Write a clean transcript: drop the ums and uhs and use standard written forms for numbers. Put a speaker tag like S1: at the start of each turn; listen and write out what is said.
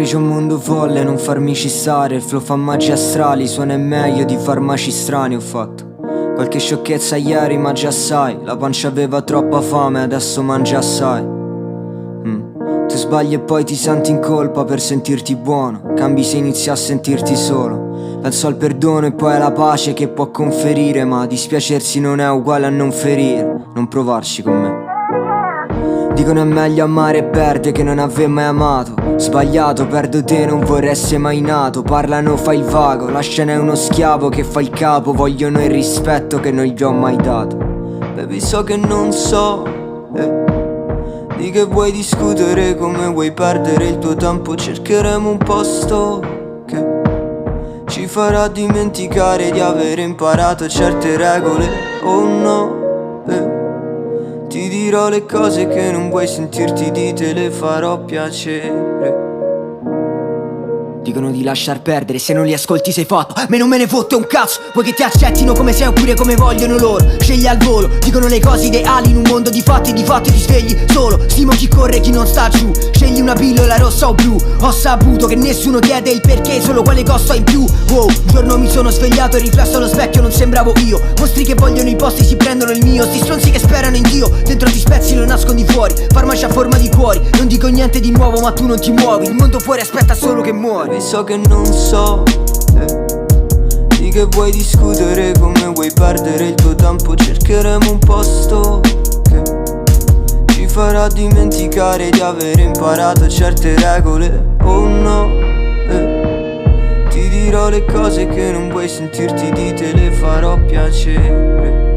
S1: c'è un mondo folle, non farmi cissare. Il flow fa magie astrali, suona meglio di farmaci strani. Ho fatto qualche sciocchezza ieri ma già sai, la pancia aveva troppa fame, adesso mangia assai. Tu sbagli e poi ti senti in colpa per sentirti buono. Cambi se inizi a sentirti solo. Penso al perdono e poi alla pace che può conferire, ma dispiacersi non è uguale a non ferire. Non provarci con me. Dicono è meglio amare e perdere che non aver mai amato. Sbagliato, perdo te, non vorrei essere mai nato. Parlano, fai il vago, la scena è uno schiavo che fa il capo. Vogliono il rispetto che non gli ho mai dato. Baby, so che non so, di che vuoi discutere, come vuoi perdere il tuo tempo. Cercheremo un posto che ci farà dimenticare di aver imparato certe regole. Oh no, ti dirò le cose che non vuoi sentirti, di te le farò piacere. Dicono di lasciar perdere, se non li ascolti sei fatto. A me non me ne fotte un cazzo. Vuoi che ti accettino come sei oppure come vogliono loro? Scegli al volo, dicono le cose ideali in un mondo di fatti ti svegli solo. Stimo chi corre e chi non sta giù. Scegli una pillola rossa o blu. Ho saputo che nessuno chiede il perché, solo quale costo ha in più. Wow, un giorno mi sono svegliato e riflesso allo specchio non sembravo io. Mostri che vogliono i posti si prendono il mio. Sti stronzi che sperano in Dio, dentro ti spezzi lo nascondi fuori. Farmaci a forma di cuori, non dico niente di nuovo ma tu non ti muovi. Il mondo fuori aspetta solo che muori. So che non so, di che vuoi discutere, come vuoi perdere il tuo tempo. Cercheremo un posto che ci farà dimenticare di aver imparato certe regole. Oh no, ti dirò le cose che non vuoi sentirti, di te le farò piacere.